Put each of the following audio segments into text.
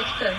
Reconecta.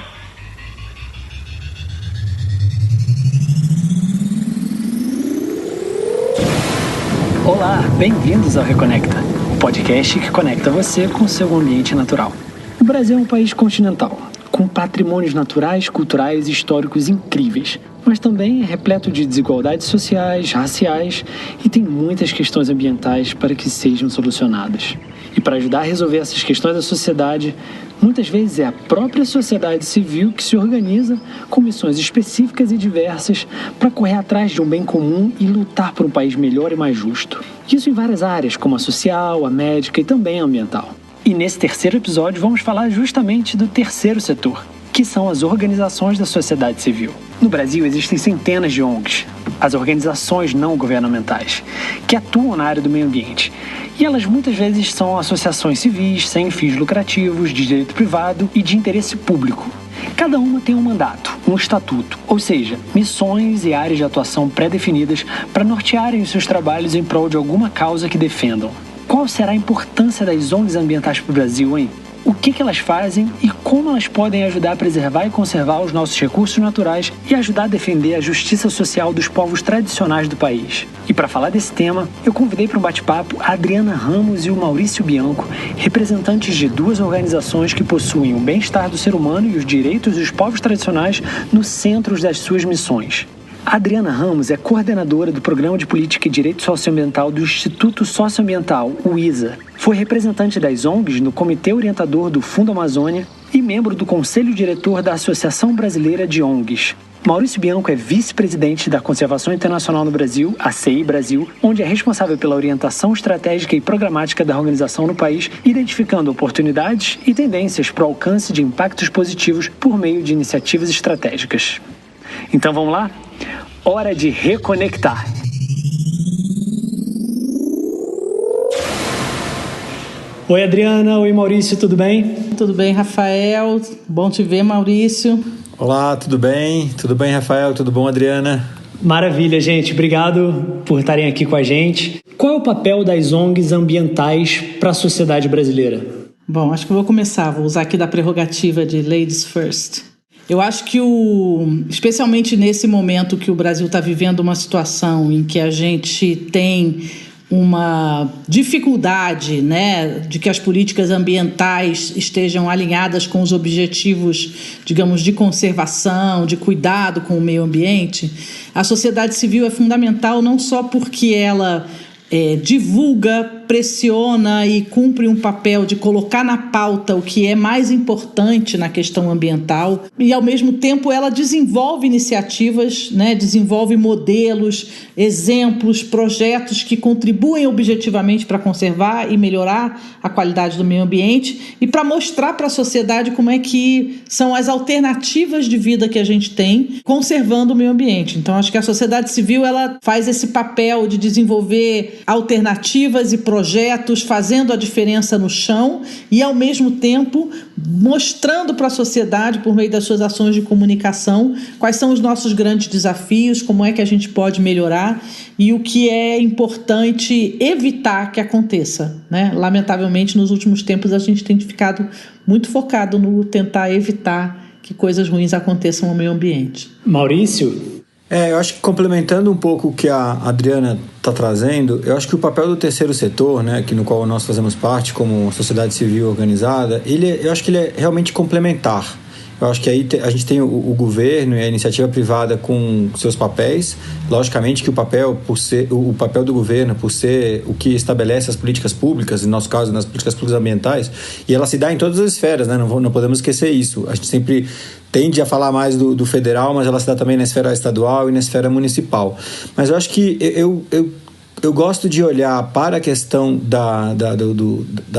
Olá, bem-vindos ao Reconecta, o podcast que conecta você com o seu ambiente natural. O Brasil é um país continental, com patrimônios naturais, culturais e históricos incríveis, mas também é repleto de desigualdades sociais, raciais e tem muitas questões ambientais para que sejam solucionadas. E para ajudar a resolver essas questões da sociedade, muitas vezes é a própria sociedade civil que se organiza com missões específicas e diversas para correr atrás de um bem comum e lutar por um país melhor e mais justo. Isso em várias áreas, como a social, a médica e também a ambiental. E nesse terceiro episódio vamos falar justamente do terceiro setor, que são as organizações da sociedade civil. No Brasil existem centenas de ONGs, as organizações não governamentais, que atuam na área do meio ambiente. E elas muitas vezes são associações civis, sem fins lucrativos, de direito privado e de interesse público. Cada uma tem um mandato, um estatuto, ou seja, missões e áreas de atuação pré-definidas para nortearem os seus trabalhos em prol de alguma causa que defendam. Qual será a importância das ONGs ambientais para o Brasil, hein? O que elas fazem e como elas podem ajudar a preservar e conservar os nossos recursos naturais e ajudar a defender a justiça social dos povos tradicionais do país. E para falar desse tema, eu convidei para um bate-papo a Adriana Ramos e o Maurício Bianco, representantes de duas organizações que possuem o bem-estar do ser humano e os direitos dos povos tradicionais no centro das suas missões. A Adriana Ramos é coordenadora do Programa de Política e Direito Socioambiental do Instituto Socioambiental, o ISA. Foi representante das ONGs no Comitê Orientador do Fundo Amazônia e membro do Conselho Diretor da Associação Brasileira de ONGs. Maurício Bianco é vice-presidente da Conservação Internacional no Brasil, a CI Brasil, onde é responsável pela orientação estratégica e programática da organização no país, identificando oportunidades e tendências para o alcance de impactos positivos por meio de iniciativas estratégicas. Então vamos lá? Hora de reconectar. Oi, Adriana. Oi, Maurício. Tudo bem? Tudo bem, Rafael. Bom te ver, Maurício. Olá, tudo bem? Tudo bem, Rafael? Tudo bom, Adriana? Maravilha, gente. Obrigado por estarem aqui com a gente. Qual é o papel das ONGs ambientais para a sociedade brasileira? Bom, acho que eu vou começar. Vou usar aqui da prerrogativa de Ladies First. Eu acho que, especialmente nesse momento que o Brasil está vivendo uma situação em que a gente tem uma dificuldade, né, de que as políticas ambientais estejam alinhadas com os objetivos, digamos, de conservação, de cuidado com o meio ambiente, a sociedade civil é fundamental não só porque ela divulga, pressiona e cumpre um papel de colocar na pauta o que é mais importante na questão ambiental e, ao mesmo tempo, ela desenvolve iniciativas, né, desenvolve modelos, exemplos, projetos que contribuem objetivamente para conservar e melhorar a qualidade do meio ambiente e para mostrar para a sociedade como é que são as alternativas de vida que a gente tem conservando o meio ambiente. Então, acho que a sociedade civil ela faz esse papel de desenvolver alternativas e projetos, fazendo a diferença no chão e, ao mesmo tempo, mostrando para a sociedade, por meio das suas ações de comunicação, quais são os nossos grandes desafios, como é que a gente pode melhorar e o que é importante evitar que aconteça, né? Lamentavelmente, nos últimos tempos, a gente tem ficado muito focado no tentar evitar que coisas ruins aconteçam ao meio ambiente. Maurício? Eu acho que complementando um pouco o que a Adriana está trazendo, eu acho que o papel do terceiro setor, né, que no qual nós fazemos parte como sociedade civil organizada, eu acho que ele é realmente complementar. Eu acho que aí a gente tem o governo e a iniciativa privada com seus papéis. Logicamente que o papel do governo, por ser o que estabelece as políticas públicas, no nosso caso, nas políticas públicas ambientais, e ela se dá em todas as esferas, né? Não podemos esquecer isso. A gente sempre tende a falar mais do federal, mas ela se dá também na esfera estadual e na esfera municipal. Mas eu acho que eu gosto de olhar para a questão da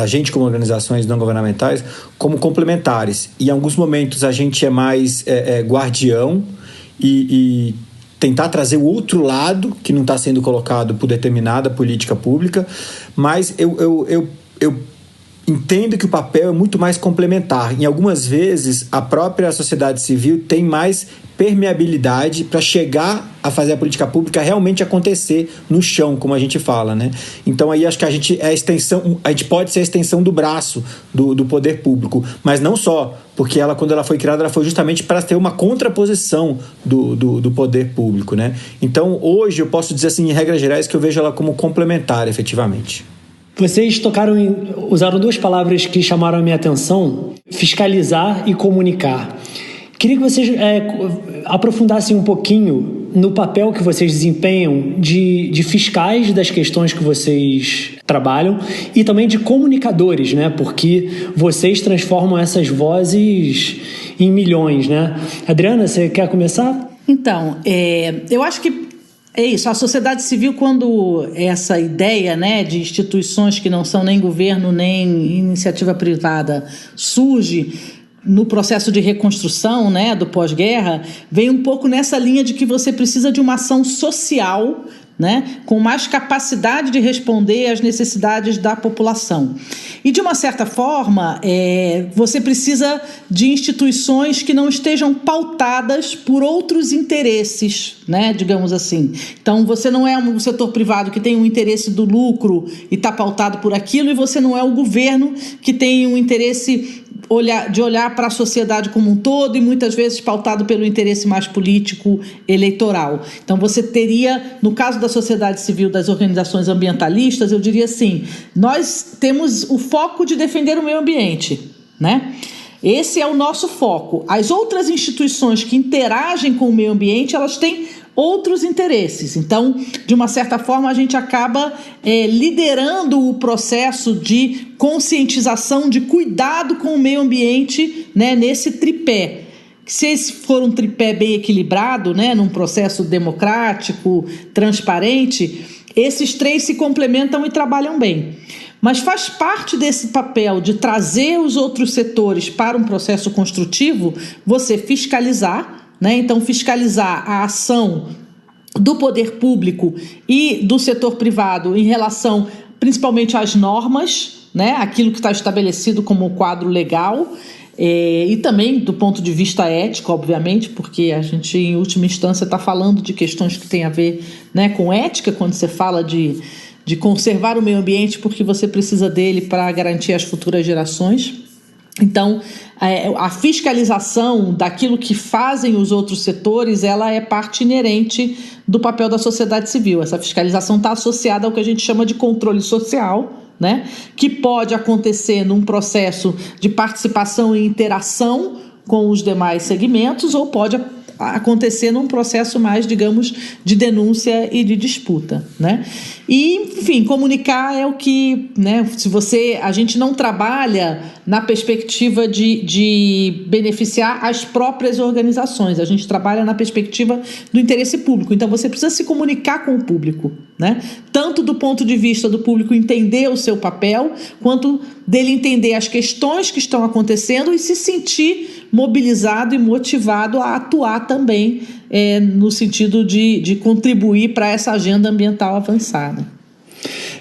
gente como organizações não governamentais como complementares. E em alguns momentos a gente é mais guardião e tentar trazer o outro lado que não está sendo colocado por determinada política pública, mas eu entendo que o papel é muito mais complementar. Em algumas vezes, a própria sociedade civil tem mais permeabilidade para chegar a fazer a política pública realmente acontecer no chão, como a gente fala, né? Então aí acho que a gente pode ser a extensão do braço do poder público, mas não só, porque ela, quando ela foi criada, ela foi justamente para ter uma contraposição do poder público, né? Então hoje eu posso dizer assim, em regras gerais, que eu vejo ela como complementar, efetivamente. Vocês usaram duas palavras que chamaram a minha atenção: fiscalizar e comunicar. Queria que vocês aprofundassem um pouquinho no papel que vocês desempenham de fiscais das questões que vocês trabalham e também de comunicadores, né? Porque vocês transformam essas vozes em milhões, né? Adriana, você quer começar? Então, eu acho que é isso. A sociedade civil, quando essa ideia, né, de instituições que não são nem governo nem iniciativa privada surge no processo de reconstrução, né, do pós-guerra, vem um pouco nessa linha de que você precisa de uma ação social, né, com mais capacidade de responder às necessidades da população. E, de uma certa forma, você precisa de instituições que não estejam pautadas por outros interesses, né, digamos assim. Então, você não é um setor privado que tem um interesse do lucro e está pautado por aquilo, e você não é o governo que tem um interesse de olhar para a sociedade como um todo e muitas vezes pautado pelo interesse mais político eleitoral. Então você teria, no caso da sociedade civil, das organizações ambientalistas, eu diria assim, nós temos o foco de defender o meio ambiente, né? Esse é o nosso foco. As outras instituições que interagem com o meio ambiente, elas têm outros interesses. Então, de uma certa forma, a gente acaba liderando o processo de conscientização, de cuidado com o meio ambiente, né, nesse tripé. Se esse for um tripé bem equilibrado, né, num processo democrático, transparente, esses três se complementam e trabalham bem. Mas faz parte desse papel de trazer os outros setores para um processo construtivo, você fiscalizar, né? Então, fiscalizar a ação do poder público e do setor privado em relação principalmente às normas, né? Aquilo que está estabelecido como quadro legal, e também do ponto de vista ético, obviamente, porque a gente, em última instância, está falando de questões que têm a ver, né, com ética, quando você fala de conservar o meio ambiente, porque você precisa dele para garantir as futuras gerações. Então, a fiscalização daquilo que fazem os outros setores, ela é parte inerente do papel da sociedade civil. Essa fiscalização está associada ao que a gente chama de controle social, né? Que pode acontecer num processo de participação e interação com os demais segmentos, ou pode acontecer num processo mais, digamos, de denúncia e de disputa, né? E, enfim, comunicar é o que, né, a gente não trabalha na perspectiva de beneficiar as próprias organizações, a gente trabalha na perspectiva do interesse público. Então, você precisa se comunicar com o público, né? Tanto do ponto de vista do público entender o seu papel, quanto dele entender as questões que estão acontecendo e se sentir mobilizado e motivado a atuar também no sentido de contribuir para essa agenda ambiental avançada.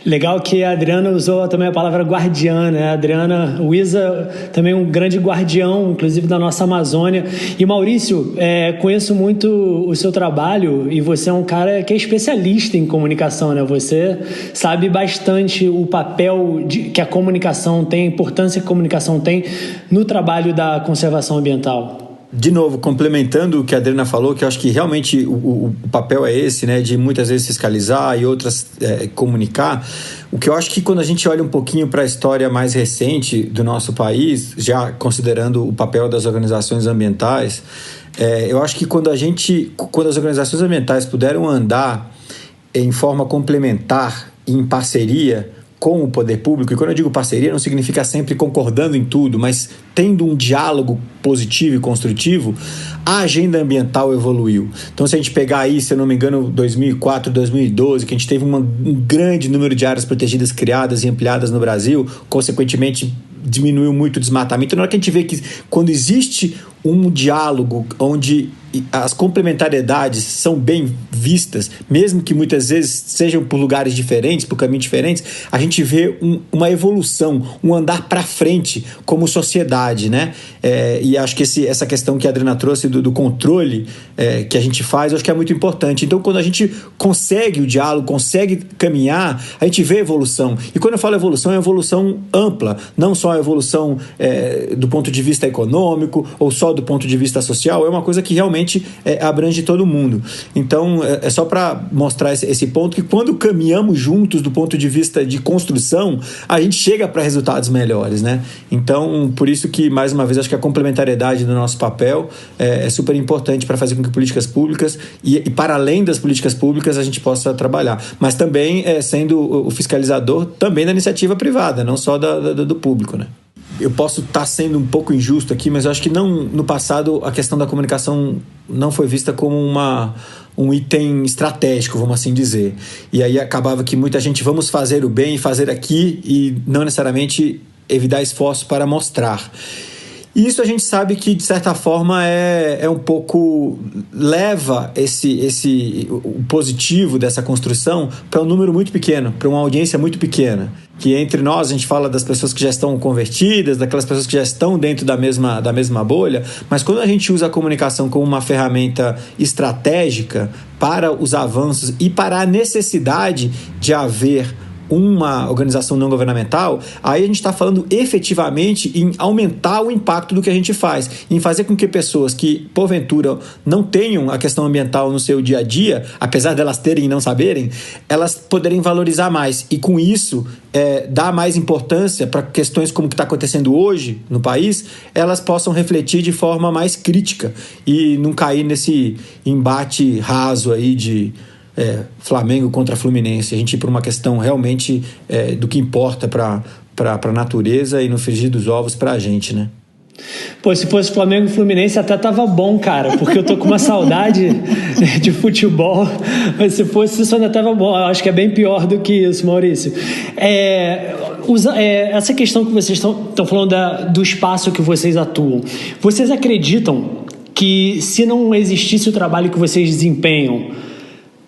Legal que a Adriana usou também a palavra guardiã, né? A Adriana, o Isa, também um grande guardião, inclusive da nossa Amazônia. E Maurício, conheço muito o seu trabalho e você é um cara que é especialista em comunicação, né? Você sabe bastante o papel que a comunicação tem, a importância que a comunicação tem no trabalho da conservação ambiental. De novo, complementando o que a Adriana falou, que eu acho que realmente o papel é esse, né, de muitas vezes fiscalizar e outras comunicar. O que eu acho que quando a gente olha um pouquinho para a história mais recente do nosso país, já considerando o papel das organizações ambientais, eu acho que quando as organizações ambientais puderam andar em forma complementar, em parceria com o poder público, e quando eu digo parceria não significa sempre concordando em tudo, mas tendo um diálogo positivo e construtivo, a agenda ambiental evoluiu. Então, se a gente pegar aí, se eu não me engano, 2004, 2012, que a gente teve um grande número de áreas protegidas criadas e ampliadas no Brasil, consequentemente diminuiu muito o desmatamento. Na hora que a gente vê que quando existe um diálogo onde as complementariedades são bem vistas, mesmo que muitas vezes sejam por lugares diferentes, por caminhos diferentes, a gente vê uma evolução, um andar para frente como sociedade, né? E acho que essa questão que a Adriana trouxe do controle que a gente faz, eu acho que é muito importante. Então, quando a gente consegue o diálogo, consegue caminhar, a gente vê evolução. E quando eu falo evolução, é evolução ampla, não só a evolução do ponto de vista econômico ou só do ponto de vista social, é uma coisa que realmente abrange todo mundo. Então, é só para mostrar esse ponto que quando caminhamos juntos do ponto de vista de construção, a gente chega para resultados melhores, né? Então, por isso que, mais uma vez, acho que a complementariedade do nosso papel é super importante para fazer com que políticas públicas e para além das políticas públicas a gente possa trabalhar. Mas também sendo o fiscalizador também da iniciativa privada, não só do público, né? Eu posso estar sendo um pouco injusto aqui, mas eu acho que no passado a questão da comunicação não foi vista como um item estratégico, vamos assim dizer. E aí acabava que muita gente, vamos fazer o bem, fazer aqui e não necessariamente evitar esforço para mostrar. E isso a gente sabe que, de certa forma, é um pouco... leva o positivo dessa construção para um número muito pequeno, para uma audiência muito pequena. Que entre nós, a gente fala das pessoas que já estão convertidas, daquelas pessoas que já estão dentro da mesma bolha, mas quando a gente usa a comunicação como uma ferramenta estratégica para os avanços e para a necessidade de haver uma organização não governamental, aí a gente está falando efetivamente em aumentar o impacto do que a gente faz, em fazer com que pessoas que, porventura, não tenham a questão ambiental no seu dia a dia, apesar delas terem e não saberem, elas poderem valorizar mais. E com isso, dar mais importância para questões como o que está acontecendo hoje no país, elas possam refletir de forma mais crítica e não cair nesse embate raso aí de Flamengo contra Fluminense. A gente ir por uma questão realmente do que importa para a natureza e no frigir dos ovos para a gente, né? Pô, se fosse Flamengo e Fluminense até tava bom, cara, porque eu tô com uma saudade de futebol, mas se fosse isso ainda tava bom. Eu acho que é bem pior do que isso, Maurício. Essa questão que vocês estão falando do espaço que vocês atuam, vocês acreditam que se não existisse o trabalho que vocês desempenham,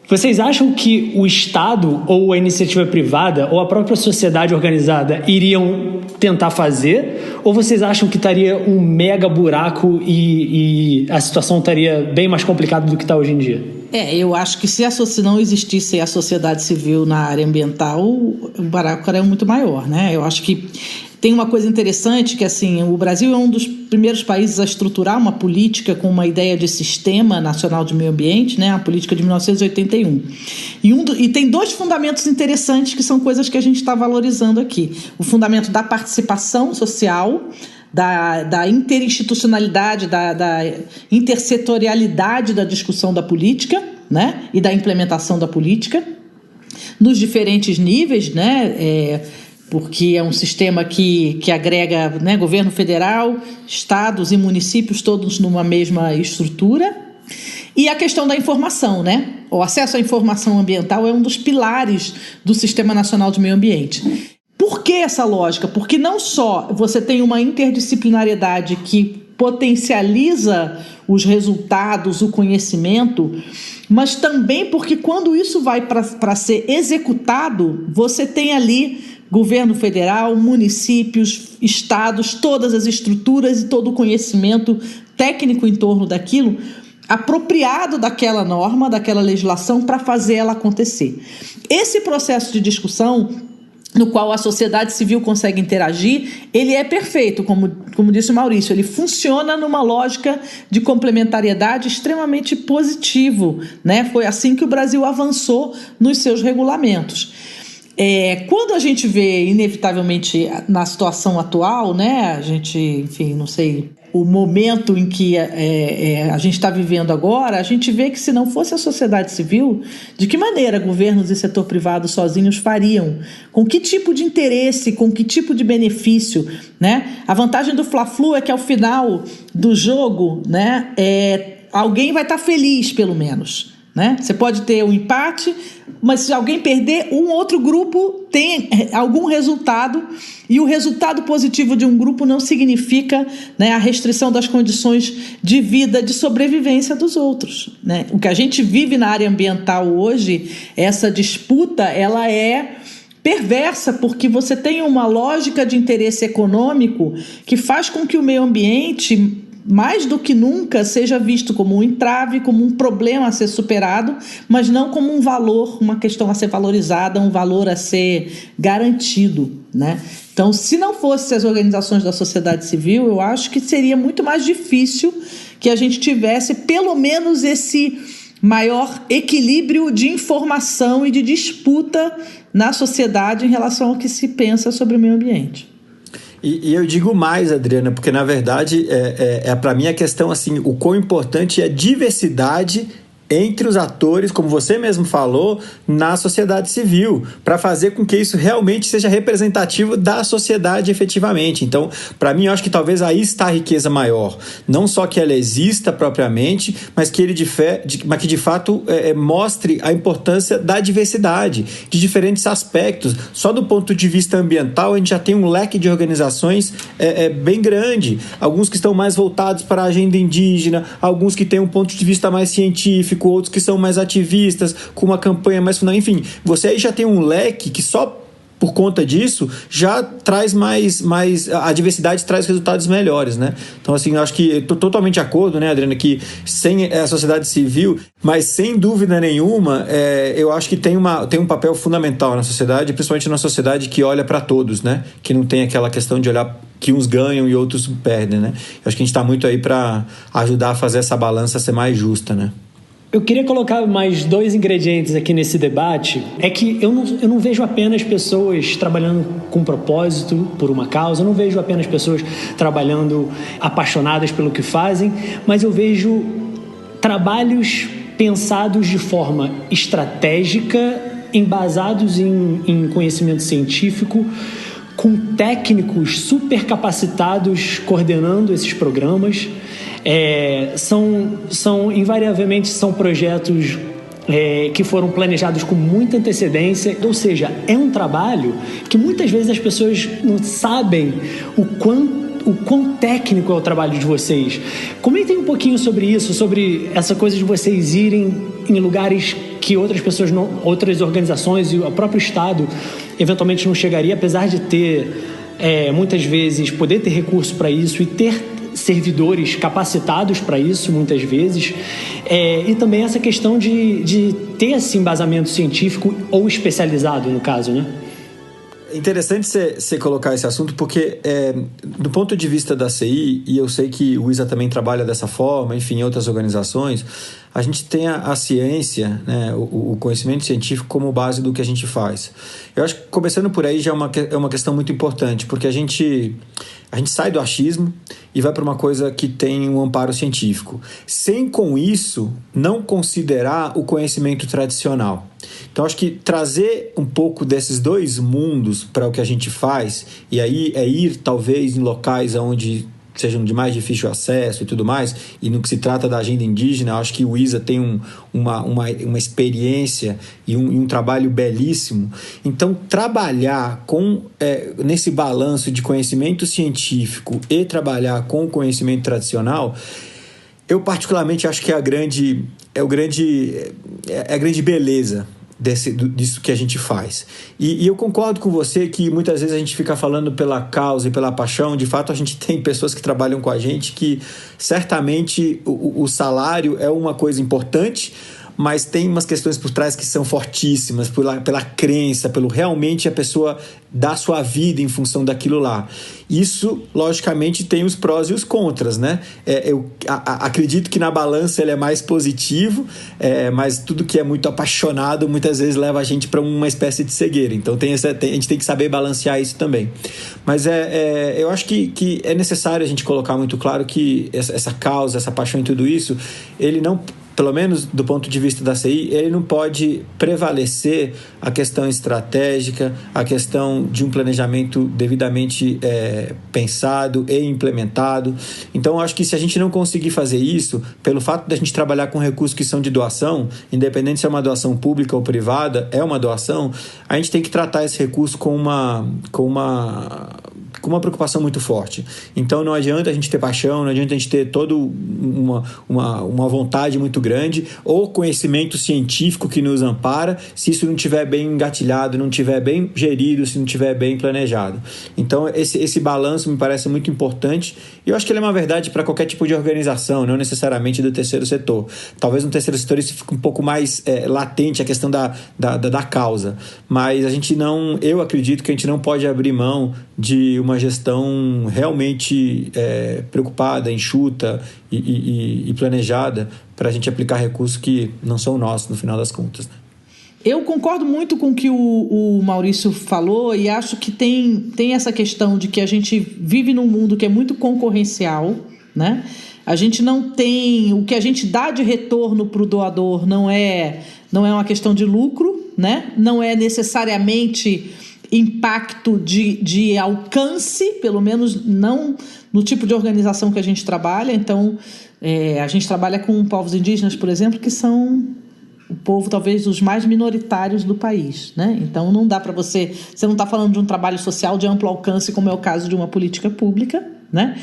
vocês acham que o Estado ou a iniciativa privada ou a própria sociedade organizada iriam tentar fazer? Ou vocês acham que estaria um mega buraco e a situação estaria bem mais complicada do que está hoje em dia? Eu acho que se não existisse a sociedade civil na área ambiental, o buraco era muito maior, né? Eu acho que tem uma coisa interessante que, assim, o Brasil é um dos primeiros países a estruturar uma política com uma ideia de Sistema Nacional de Meio Ambiente, né, a política de 1981. E tem dois fundamentos interessantes que são coisas que a gente está valorizando aqui. O fundamento da participação social, da interinstitucionalidade, da intersetorialidade da discussão da política, né, e da implementação da política nos diferentes níveis, né, porque é um sistema que agrega, né, governo federal, estados e municípios todos numa mesma estrutura. E a questão da informação, né? O acesso à informação ambiental é um dos pilares do Sistema Nacional de Meio Ambiente. Por que essa lógica? Porque não só você tem uma interdisciplinariedade que potencializa os resultados, o conhecimento, mas também porque quando isso vai para ser executado, você tem ali governo federal, municípios, estados, todas as estruturas e todo o conhecimento técnico em torno daquilo, apropriado daquela norma, daquela legislação, para fazer ela acontecer. Esse processo de discussão, no qual a sociedade civil consegue interagir, ele é perfeito, como disse o Maurício, ele funciona numa lógica de complementariedade extremamente positivo, né? Foi assim que o Brasil avançou nos seus regulamentos. Quando a gente vê, inevitavelmente, na situação atual, né, a gente, enfim, não sei, o momento em que a gente está vivendo agora, a gente vê que se não fosse a sociedade civil, de que maneira governos e setor privado sozinhos fariam? Com que tipo de interesse, com que tipo de benefício, né? A vantagem do Fla-Flu é que ao final do jogo, né, alguém vai estar feliz, pelo menos. né? Você pode ter um empate, mas se alguém perder, um outro grupo tem algum resultado, e o resultado positivo de um grupo não significa, né, a restrição das condições de vida, de sobrevivência dos outros, né? O que a gente vive na área ambiental hoje, essa disputa, ela é perversa, porque você tem uma lógica de interesse econômico que faz com que o meio ambiente, mais do que nunca, seja visto como um entrave, como um problema a ser superado, mas não como um valor, uma questão a ser valorizada, um valor a ser garantido, né? Então, se não fossem as organizações da sociedade civil, eu acho que seria muito mais difícil que a gente tivesse pelo menos esse maior equilíbrio de informação e de disputa na sociedade em relação ao que se pensa sobre o meio ambiente. E eu digo mais, Adriana, porque na verdade para mim a questão assim, o quão importante é a diversidade entre os atores, como você mesmo falou, na sociedade civil, para fazer com que isso realmente seja representativo da sociedade efetivamente. Então, para mim, eu acho que talvez aí está a riqueza maior. Não só que ela exista propriamente, mas que ele mas que de fato mostre a importância da diversidade, de diferentes aspectos. Só do ponto de vista ambiental, a gente já tem um leque de organizações bem grande. Alguns que estão mais voltados para a agenda indígena, alguns que têm um ponto de vista mais científico, outros que são mais ativistas, com uma campanha mais fundamental. Enfim, você aí já tem um leque que só por conta disso já traz mais a diversidade traz resultados melhores, né? Então, assim, eu acho que estou totalmente de acordo, né, Adriana, que sem a sociedade civil, mas sem dúvida nenhuma, eu acho que tem um papel fundamental na sociedade, principalmente na sociedade que olha para todos, né? Que não tem aquela questão de olhar que uns ganham e outros perdem, né? Eu acho que a gente está muito aí para ajudar a fazer essa balança ser mais justa, né? Eu queria colocar mais 2 ingredientes aqui nesse debate. É que eu não vejo apenas pessoas trabalhando com propósito, por uma causa, eu não vejo apenas pessoas trabalhando apaixonadas pelo que fazem, mas eu vejo trabalhos pensados de forma estratégica, embasados em conhecimento científico, com técnicos super capacitados coordenando esses programas. Invariavelmente são projetos que foram planejados com muita antecedência, ou seja, é um trabalho que muitas vezes as pessoas não sabem o quão técnico é o trabalho de vocês. Comentem um pouquinho sobre isso, sobre essa coisa de vocês irem em lugares que outras pessoas, outras organizações e o próprio Estado eventualmente não chegaria, apesar de ter muitas vezes poder ter recurso para isso e ter servidores capacitados para isso, muitas vezes, e também essa questão de ter esse embasamento científico ou especializado, no caso, né? É interessante você colocar esse assunto porque, do ponto de vista da CI, e eu sei que o ISA também trabalha dessa forma, enfim, em outras organizações, a gente tem a ciência, né, o conhecimento científico como base do que a gente faz. Eu acho que começando por aí já é uma questão muito importante, porque a gente sai do achismo e vai para uma coisa que tem um amparo científico, sem com isso não considerar o conhecimento tradicional. Então acho que trazer um pouco desses dois mundos para o que a gente faz, e aí ir talvez em locais onde sejam de mais difícil acesso e tudo mais, e no que se trata da agenda indígena, acho que o ISA tem uma experiência e um trabalho belíssimo. Então, trabalhar nesse balanço de conhecimento científico e trabalhar com o conhecimento tradicional, eu particularmente acho que é a grande beleza disso que a gente faz. E eu concordo com você que muitas vezes a gente fica falando pela causa e pela paixão. De fato, a gente tem pessoas que trabalham com a gente que certamente o salário é uma coisa importante, mas tem umas questões por trás que são fortíssimas, pela crença, pelo realmente a pessoa dar sua vida em função daquilo lá. Isso, logicamente, tem os prós e os contras, né? Eu acredito que na balança ele é mais positivo, mas tudo que é muito apaixonado muitas vezes leva a gente para uma espécie de cegueira. Então a gente tem que saber balancear isso também. Mas eu acho que é necessário a gente colocar muito claro que essa causa, essa paixão e tudo isso, ele não pelo menos do ponto de vista da CI, ele não pode prevalecer a questão estratégica, a questão de um planejamento devidamente pensado e implementado. Então, eu acho que se a gente não conseguir fazer isso, pelo fato de a gente trabalhar com recursos que são de doação, independente se é uma doação pública ou privada, é uma doação, a gente tem que tratar esse recurso com uma preocupação muito forte. Então não adianta a gente ter paixão, não adianta a gente ter toda uma vontade muito grande ou conhecimento científico que nos ampara, se isso não estiver bem engatilhado, não estiver bem gerido, se não estiver bem planejado. Então esse balanço me parece muito importante e eu acho que ele é uma verdade para qualquer tipo de organização, não necessariamente do terceiro setor. Talvez no terceiro setor isso fique um pouco mais latente, a questão da causa, mas eu acredito que a gente não pode abrir mão de uma gestão realmente preocupada, enxuta e planejada para a gente aplicar recursos que não são nossos no final das contas, né? Eu concordo muito com o que o Maurício falou e acho que tem essa questão de que a gente vive num mundo que é muito concorrencial, né? A gente não tem... O que a gente dá de retorno para o doador não é uma questão de lucro, né? Não é necessariamente impacto de alcance, pelo menos não no tipo de organização que a gente trabalha. Então, a gente trabalha com povos indígenas, por exemplo, que são o povo talvez os mais minoritários do país, né? Então não dá para você não está falando de um trabalho social de amplo alcance, como é o caso de uma política pública, né?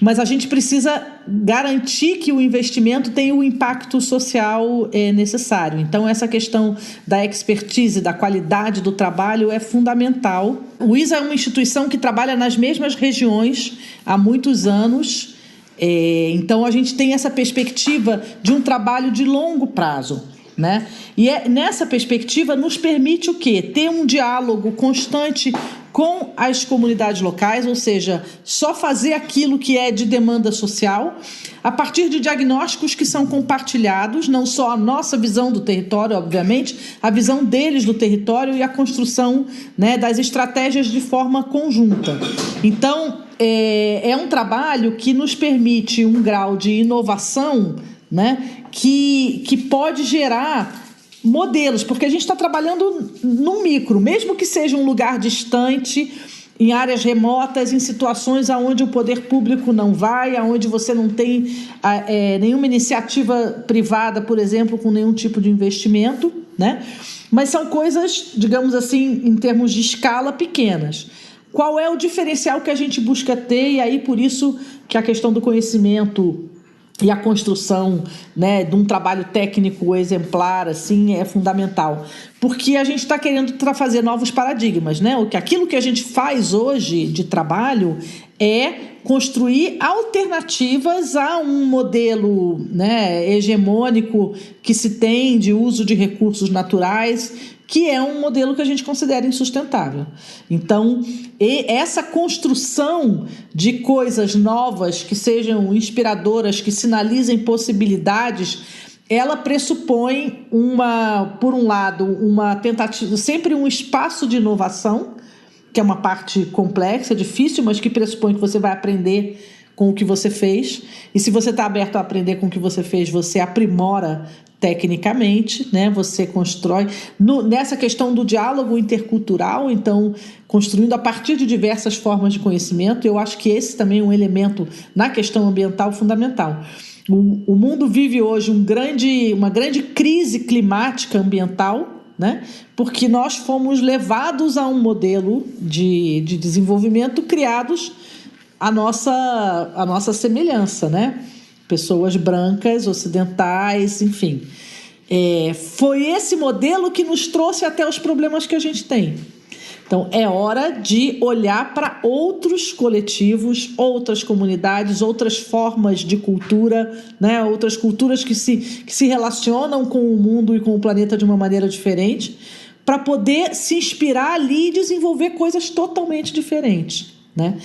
Mas a gente precisa garantir que o investimento tenha o impacto social necessário. Então, essa questão da expertise, da qualidade do trabalho é fundamental. O ISA é uma instituição que trabalha nas mesmas regiões há muitos anos. Então, a gente tem essa perspectiva de um trabalho de longo prazo, né? E nessa perspectiva nos permite o quê? Ter um diálogo constante com as comunidades locais, ou seja, só fazer aquilo que é de demanda social, a partir de diagnósticos que são compartilhados, não só a nossa visão do território, obviamente, a visão deles do território e a construção, né, das estratégias de forma conjunta. Então, é um trabalho que nos permite um grau de inovação, né, que pode gerar modelos, porque a gente está trabalhando no micro, mesmo que seja um lugar distante, em áreas remotas, em situações onde o poder público não vai, onde você não tem nenhuma iniciativa privada, por exemplo, com nenhum tipo de investimento, né? Mas são coisas, digamos assim, em termos de escala, pequenas. Qual é o diferencial que a gente busca ter? E aí, por isso que a questão do conhecimento e a construção, né, de um trabalho técnico exemplar assim, é fundamental. Porque a gente está querendo fazer novos paradigmas, né? Aquilo que a gente faz hoje de trabalho é construir alternativas a um modelo, né, hegemônico que se tem de uso de recursos naturais, que é um modelo que a gente considera insustentável. Então, essa construção de coisas novas que sejam inspiradoras, que sinalizem possibilidades, ela pressupõe, por um lado, uma tentativa, sempre um espaço de inovação, que é uma parte complexa, difícil, mas que pressupõe que você vai aprender com o que você fez. E se você está aberto a aprender com o que você fez, você aprimora tecnicamente, né? Você constrói nessa questão do diálogo intercultural, então construindo a partir de diversas formas de conhecimento. Eu acho que esse também é um elemento na questão ambiental fundamental. O mundo vive hoje uma grande crise climática ambiental, né? Porque nós fomos levados a um modelo de desenvolvimento criados à nossa semelhança, né? Pessoas brancas, ocidentais, enfim. Foi esse modelo que nos trouxe até os problemas que a gente tem. Então, é hora de olhar para outros coletivos, outras comunidades, outras formas de cultura, né? Outras culturas que se relacionam com o mundo e com o planeta de uma maneira diferente, para poder se inspirar ali e desenvolver coisas totalmente diferentes, né?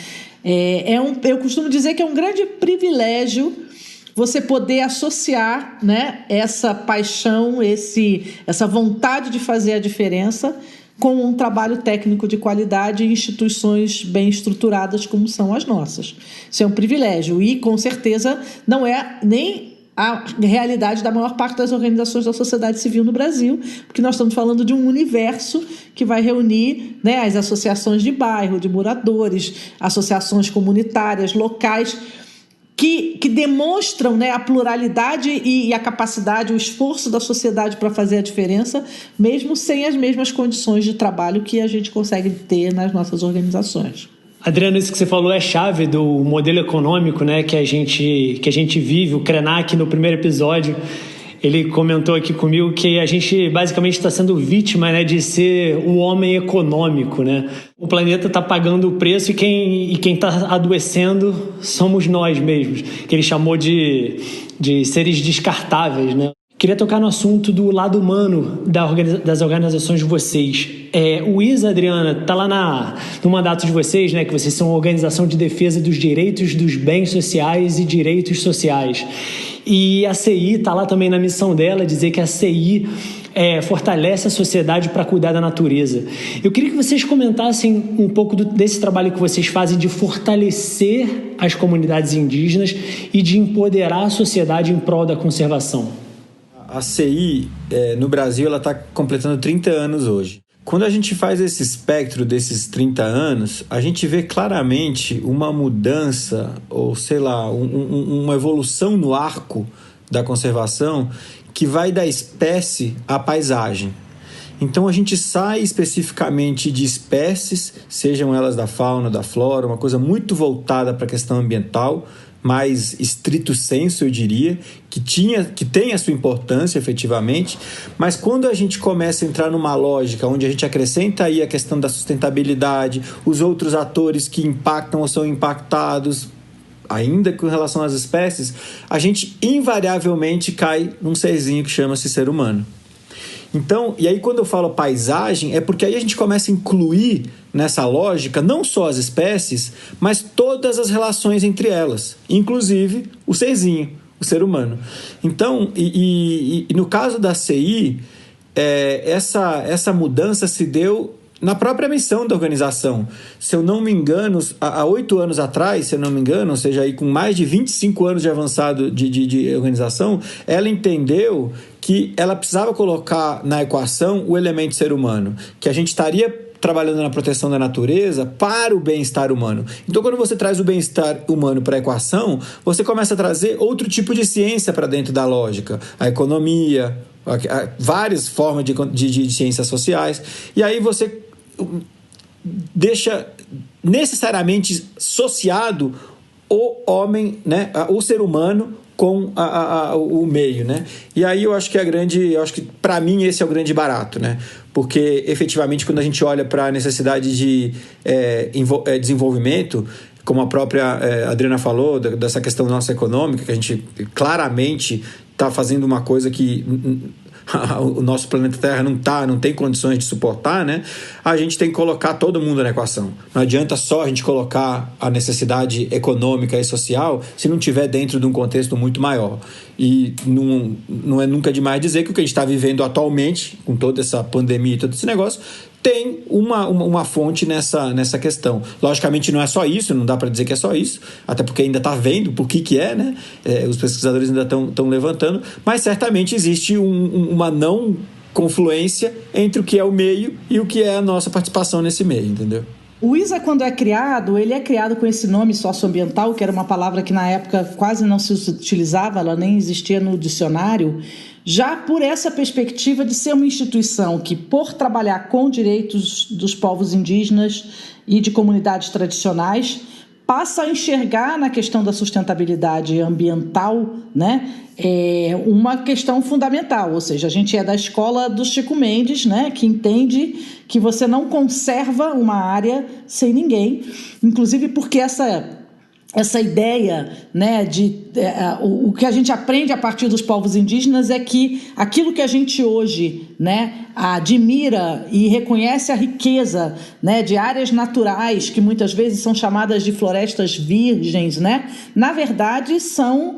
Eu costumo dizer que é um grande privilégio você poder associar, né, essa paixão, essa vontade de fazer a diferença com um trabalho técnico de qualidade em instituições bem estruturadas como são as nossas. Isso é um privilégio e, com certeza, não é nem a realidade da maior parte das organizações da sociedade civil no Brasil, porque nós estamos falando de um universo que vai reunir, né, as associações de bairro, de moradores, associações comunitárias, locais, que demonstram, né, a pluralidade e a capacidade, o esforço da sociedade para fazer a diferença, mesmo sem as mesmas condições de trabalho que a gente consegue ter nas nossas organizações. Adriano, isso que você falou é chave do modelo econômico, né, que a gente vive. O Krenak, no primeiro episódio, ele comentou aqui comigo que a gente basicamente está sendo vítima, né, de ser o homem econômico, né? O planeta está pagando o preço e quem está adoecendo somos nós mesmos, que ele chamou de seres descartáveis, né? Queria tocar no assunto do lado humano das organizações de vocês. O ISA, Adriana, está lá no mandato de vocês, né, que vocês são uma organização de defesa dos direitos dos bens sociais e direitos sociais. E a CI está lá também na missão dela, dizer que a CI fortalece a sociedade para cuidar da natureza. Eu queria que vocês comentassem um pouco desse trabalho que vocês fazem de fortalecer as comunidades indígenas e de empoderar a sociedade em prol da conservação. A CI, no Brasil, ela está completando 30 anos hoje. Quando a gente faz esse espectro desses 30 anos, a gente vê claramente uma mudança, ou sei lá, uma evolução no arco da conservação que vai da espécie à paisagem. Então a gente sai especificamente de espécies, sejam elas da fauna, da flora, uma coisa muito voltada para a questão ambiental, mais estrito sensu, eu diria, que tem a sua importância efetivamente, mas quando a gente começa a entrar numa lógica onde a gente acrescenta aí a questão da sustentabilidade, os outros atores que impactam ou são impactados, ainda com relação às espécies, a gente invariavelmente cai num serzinho que chama-se ser humano. Então, e aí quando eu falo paisagem, é porque aí a gente começa a incluir nessa lógica não só as espécies, mas todas as relações entre elas, inclusive o serzinho, o ser humano. Então, e no caso da CI, essa mudança se deu na própria missão da organização. Se eu não me engano, há 8 anos atrás, se eu não me engano, ou seja, aí com mais de 25 anos de avançado de organização, ela entendeu que ela precisava colocar na equação o elemento ser humano, que a gente estaria trabalhando na proteção da natureza para o bem-estar humano. Então, quando você traz o bem-estar humano para a equação, você começa a trazer outro tipo de ciência para dentro da lógica, a economia, várias formas de ciências sociais, e aí você deixa necessariamente associado o homem, né, o ser humano com o meio, né? E aí eu acho que para mim esse é o grande barato, né? Porque efetivamente quando a gente olha para a necessidade de desenvolvimento, como a própria Adriana falou, dessa questão nossa econômica, que a gente claramente está fazendo uma coisa que o nosso planeta Terra não tem condições de suportar, né? A gente tem que colocar todo mundo na equação. Não adianta só a gente colocar a necessidade econômica e social se não estiver dentro de um contexto muito maior. E não é nunca demais dizer que o que a gente está vivendo atualmente, com toda essa pandemia e todo esse negócio, tem uma fonte nessa questão. Logicamente não é só isso, não dá para dizer que é só isso, até porque ainda está vendo por que é, né? Os pesquisadores ainda estão levantando, mas certamente existe uma não confluência entre o que é o meio e o que é a nossa participação nesse meio, entendeu? O ISA, quando ele é criado com esse nome socioambiental, que era uma palavra que na época quase não se utilizava, ela nem existia no dicionário, já por essa perspectiva de ser uma instituição que, por trabalhar com direitos dos povos indígenas e de comunidades tradicionais, passa a enxergar na questão da sustentabilidade ambiental, né, uma questão fundamental. Ou seja, a gente é da escola do Chico Mendes, né, que entende que você não conserva uma área sem ninguém, inclusive porque essa ideia, né, o que a gente aprende a partir dos povos indígenas é que aquilo que a gente hoje, né, admira e reconhece a riqueza, né, de áreas naturais que muitas vezes são chamadas de florestas virgens, né, na verdade são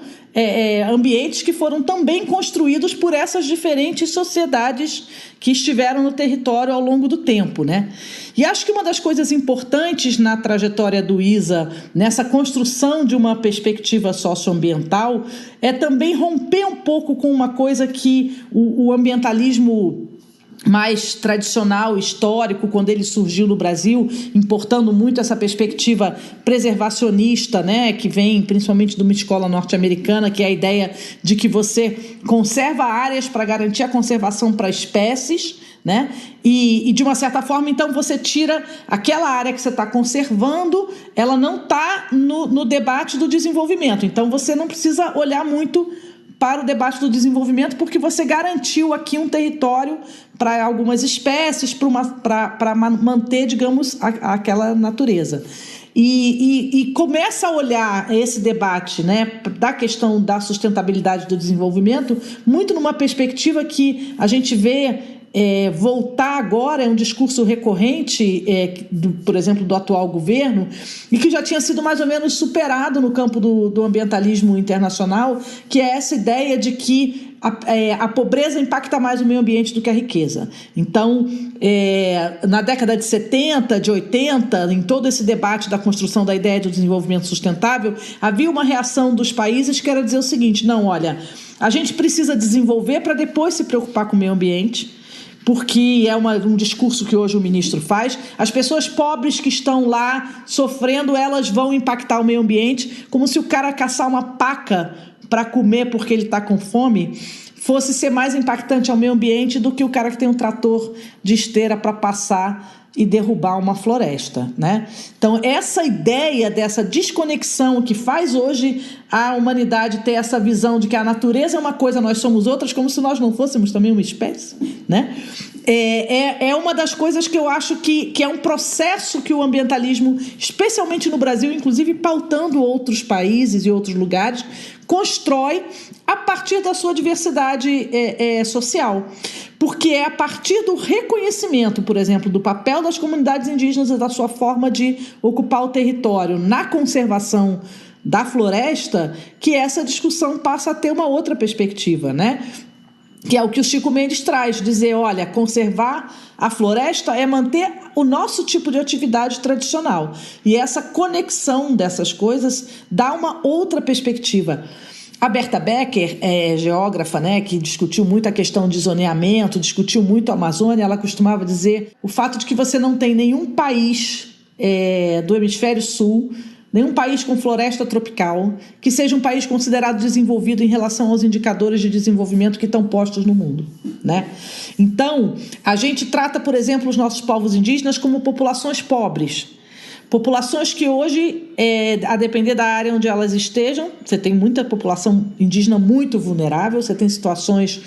ambientes que foram também construídos por essas diferentes sociedades que estiveram no território ao longo do tempo, né? E acho que uma das coisas importantes na trajetória do ISA, nessa construção de uma perspectiva socioambiental, é também romper um pouco com uma coisa que o ambientalismo mais tradicional, histórico, quando ele surgiu no Brasil, importando muito essa perspectiva preservacionista, né, que vem principalmente de uma escola norte-americana, que é a ideia de que você conserva áreas para garantir a conservação para espécies, né? E de uma certa forma, então, você tira aquela área que você está conservando, ela não está no debate do desenvolvimento. Então, você não precisa olhar muito para o debate do desenvolvimento, porque você garantiu aqui um território para algumas espécies, para manter, digamos, aquela natureza. E começa a olhar esse debate, né, da questão da sustentabilidade do desenvolvimento muito numa perspectiva que a gente vê voltar agora, é um discurso recorrente, por exemplo, do atual governo, e que já tinha sido mais ou menos superado no campo do ambientalismo internacional, que é essa ideia de que a pobreza impacta mais o meio ambiente do que a riqueza. Então, na década de 70, de 80, em todo esse debate da construção da ideia de desenvolvimento sustentável, havia uma reação dos países que era dizer o seguinte: não, olha, a gente precisa desenvolver para depois se preocupar com o meio ambiente, porque é um discurso que hoje o ministro faz. As pessoas pobres que estão lá sofrendo, elas vão impactar o meio ambiente, como se o cara caçar uma paca para comer porque ele está com fome fosse ser mais impactante ao meio ambiente do que o cara que tem um trator de esteira para passar e derrubar uma floresta, né? Então, essa ideia dessa desconexão que faz hoje a humanidade ter essa visão de que a natureza é uma coisa, nós somos outras, como se nós não fôssemos também uma espécie, né? É uma das coisas que eu acho que é um processo que o ambientalismo, especialmente no Brasil, inclusive pautando outros países e outros lugares, constrói a partir da sua diversidade social. Porque é a partir do reconhecimento, por exemplo, do papel das comunidades indígenas e da sua forma de ocupar o território na conservação da floresta que essa discussão passa a ter uma outra perspectiva, né? Que é o que o Chico Mendes traz, dizer, olha, conservar a floresta é manter o nosso tipo de atividade tradicional. E essa conexão dessas coisas dá uma outra perspectiva. A Berta Becker, geógrafa, né, que discutiu muito a questão de zoneamento, discutiu muito a Amazônia, ela costumava dizer o fato de que você não tem nenhum país do hemisfério sul, nenhum país com floresta tropical, que seja um país considerado desenvolvido em relação aos indicadores de desenvolvimento que estão postos no mundo, né? Então, a gente trata, por exemplo, os nossos povos indígenas como populações pobres. Populações que hoje, a depender da área onde elas estejam, você tem muita população indígena muito vulnerável, você tem situações,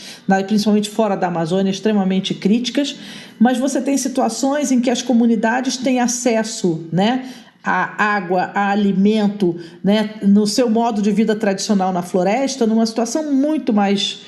principalmente fora da Amazônia, extremamente críticas, mas você tem situações em que as comunidades têm acesso, né, a água, a alimento, né, no seu modo de vida tradicional na floresta, numa situação muito mais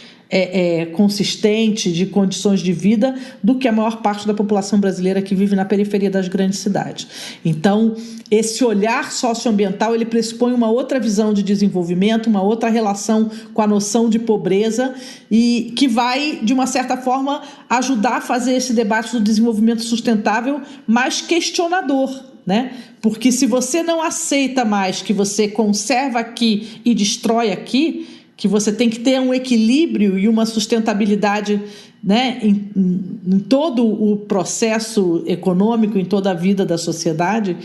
consistente de condições de vida do que a maior parte da população brasileira que vive na periferia das grandes cidades. Então, esse olhar socioambiental, ele pressupõe uma outra visão de desenvolvimento, uma outra relação com a noção de pobreza e que vai, de uma certa forma, ajudar a fazer esse debate do desenvolvimento sustentável mais questionador, né? Porque se você não aceita mais que você conserva aqui e destrói aqui, que você tem que ter um equilíbrio e uma sustentabilidade, né, em todo o processo econômico, em toda a vida da sociedade,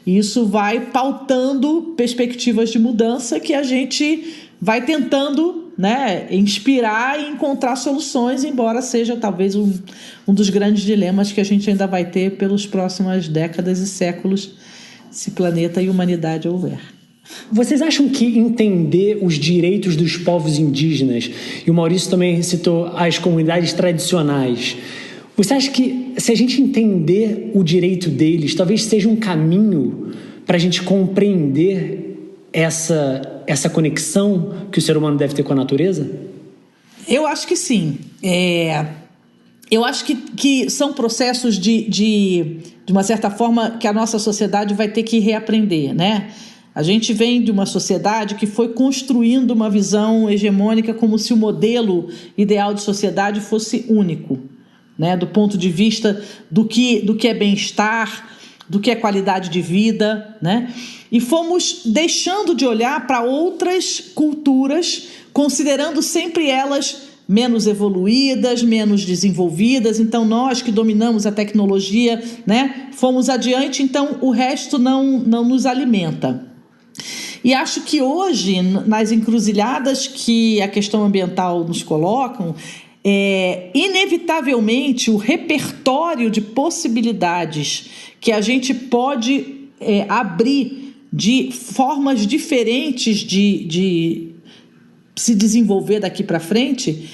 isso vai pautando perspectivas de mudança que a gente vai tentando, né, inspirar e encontrar soluções, embora seja talvez um dos grandes dilemas que a gente ainda vai ter pelas próximas décadas e séculos, se planeta e humanidade houver. Vocês acham que entender os direitos dos povos indígenas, e o Maurício também citou as comunidades tradicionais, você acha que se a gente entender o direito deles, talvez seja um caminho para a gente compreender essa conexão que o ser humano deve ter com a natureza? Eu acho que sim. Eu acho que são processos de uma certa forma que a nossa sociedade vai ter que reaprender, né? A gente vem de uma sociedade que foi construindo uma visão hegemônica como se o modelo ideal de sociedade fosse único, né? Do ponto de vista do que é bem-estar, do que é qualidade de vida, né? E fomos deixando de olhar para outras culturas, considerando sempre elas menos evoluídas, menos desenvolvidas. Então nós que dominamos a tecnologia, né, fomos adiante, então o resto não nos alimenta. E acho que hoje, nas encruzilhadas que a questão ambiental nos colocam, inevitavelmente o repertório de possibilidades que a gente pode abrir de formas diferentes de se desenvolver daqui para frente,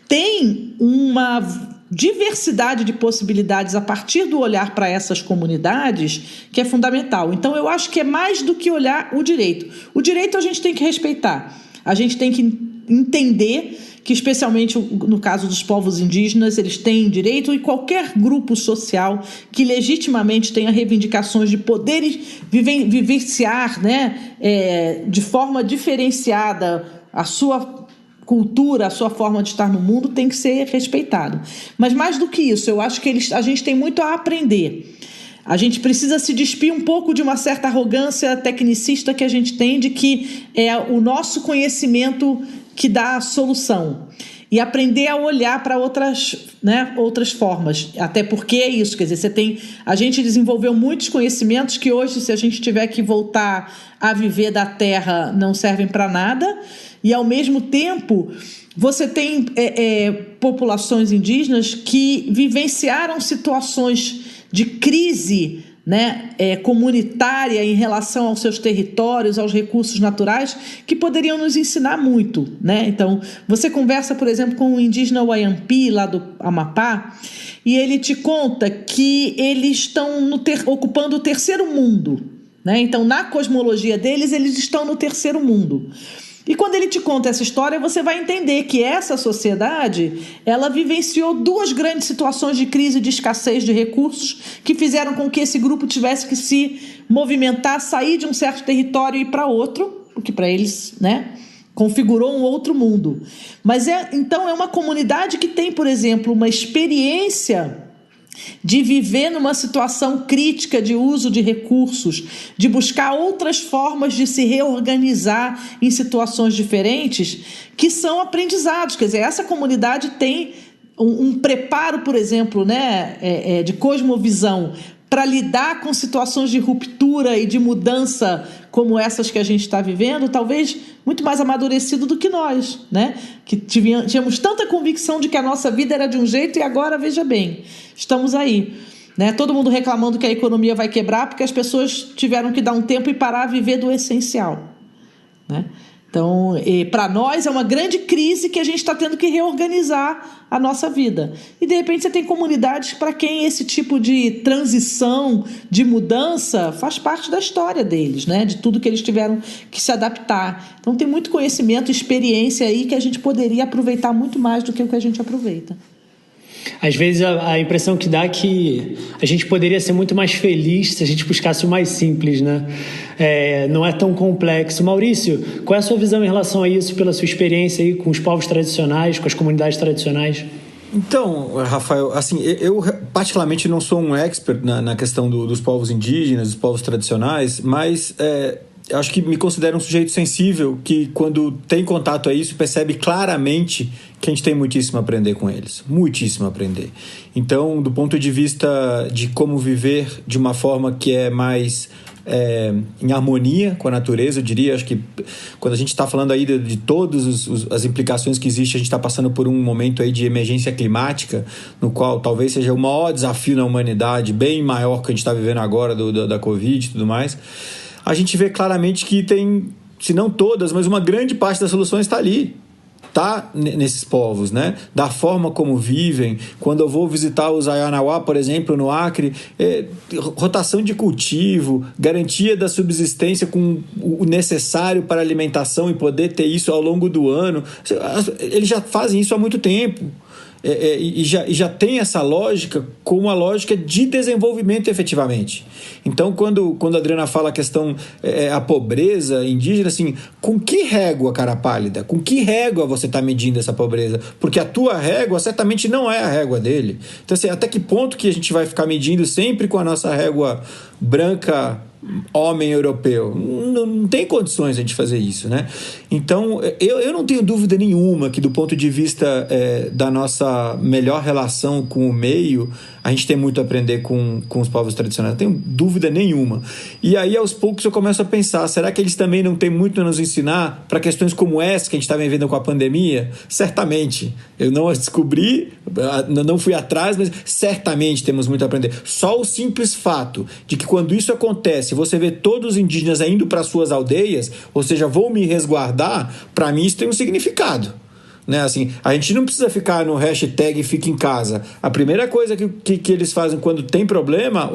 tem uma diversidade de possibilidades a partir do olhar para essas comunidades que é fundamental. Então, eu acho que é mais do que olhar o direito. O direito a gente tem que respeitar. A gente tem que entender que, especialmente no caso dos povos indígenas, eles têm direito, e qualquer grupo social que legitimamente tenha reivindicações de poder vivenciar, né, de forma diferenciada a sua cultura, a sua forma de estar no mundo, tem que ser respeitado. Mas mais do que isso, eu acho que a gente tem muito a aprender. A gente precisa se despir um pouco de uma certa arrogância tecnicista que a gente tem de que é o nosso conhecimento que dá a solução. E aprender a olhar para outras formas. Até porque é isso, quer dizer, a gente desenvolveu muitos conhecimentos que hoje, se a gente tiver que voltar a viver da terra, não servem para nada. E, ao mesmo tempo, você tem populações indígenas que vivenciaram situações de crise, né, comunitária em relação aos seus territórios, aos recursos naturais, que poderiam nos ensinar muito, né? Então, você conversa, por exemplo, com o indígena Wayampi, lá do Amapá, e ele te conta que eles estão ocupando o terceiro mundo, né? Então, na cosmologia deles, eles estão no terceiro mundo. E quando ele te conta essa história, você vai entender que essa sociedade, ela vivenciou duas grandes situações de crise e de escassez de recursos que fizeram com que esse grupo tivesse que se movimentar, sair de um certo território e ir para outro, o que para eles, né, configurou um outro mundo. Mas então é uma comunidade que tem, por exemplo, uma experiência de viver numa situação crítica de uso de recursos, de buscar outras formas de se reorganizar em situações diferentes, que são aprendizados. Quer dizer, essa comunidade tem um preparo, por exemplo, né, de cosmovisão para lidar com situações de ruptura e de mudança como essas que a gente está vivendo, talvez muito mais amadurecido do que nós, né? Que tínhamos tanta convicção de que a nossa vida era de um jeito e agora, veja bem, estamos aí, né? Todo mundo reclamando que a economia vai quebrar porque as pessoas tiveram que dar um tempo e parar a viver do essencial, né? Então, para nós é uma grande crise que a gente está tendo que reorganizar a nossa vida. E, de repente, você tem comunidades para quem esse tipo de transição, de mudança, faz parte da história deles, né? De tudo que eles tiveram que se adaptar. Então, tem muito conhecimento, experiência aí que a gente poderia aproveitar muito mais do que o que a gente aproveita. Às vezes a impressão que dá é que a gente poderia ser muito mais feliz se a gente buscasse o mais simples, né? Não é tão complexo. Maurício, qual é a sua visão em relação a isso, pela sua experiência aí com os povos tradicionais, com as comunidades tradicionais? Então, Rafael, assim, eu particularmente não sou um expert na questão dos povos indígenas, dos povos tradicionais, mas eu acho que me considero um sujeito sensível que, quando tem contato a isso, percebe claramente que a gente tem muitíssimo a aprender com eles. Muitíssimo a aprender. Então, do ponto de vista de como viver de uma forma que é mais em harmonia com a natureza, eu diria, acho que quando a gente está falando aí de todas as implicações que existem, a gente está passando por um momento aí de emergência climática, no qual talvez seja o maior desafio na humanidade, bem maior que a gente está vivendo agora da Covid e tudo mais. A gente vê claramente que tem, se não todas, mas uma grande parte das soluções está ali. Está nesses povos, né? Da forma como vivem. Quando eu vou visitar os Ayanauá, por exemplo, no Acre, rotação de cultivo, garantia da subsistência com o necessário para alimentação e poder ter isso ao longo do ano. Eles já fazem isso há muito tempo. e já tem essa lógica como uma lógica de desenvolvimento efetivamente. Então, quando a Adriana fala a questão, a pobreza indígena, assim, com que régua, cara pálida? Com que régua você está medindo essa pobreza? Porque a tua régua certamente não é a régua dele. Então, assim, até que ponto que a gente vai ficar medindo sempre com a nossa régua branca, homem europeu? Não tem condições de a gente fazer isso, né? Então, eu não tenho dúvida nenhuma que, do ponto de vista da nossa melhor relação com o meio, a gente tem muito a aprender com os povos tradicionais. Não tenho dúvida nenhuma. E aí, aos poucos, eu começo a pensar, será que eles também não têm muito a nos ensinar para questões como essa que a gente está vivendo com a pandemia? Certamente. Eu não as descobri, não fui atrás, mas certamente temos muito a aprender. Só o simples fato de que, quando isso acontece, você vê todos os indígenas indo para suas aldeias, ou seja, vou me resguardar, para mim isso tem um significado. Né? Assim, a gente não precisa ficar no hashtag fica em casa. A primeira coisa que eles fazem quando tem problema,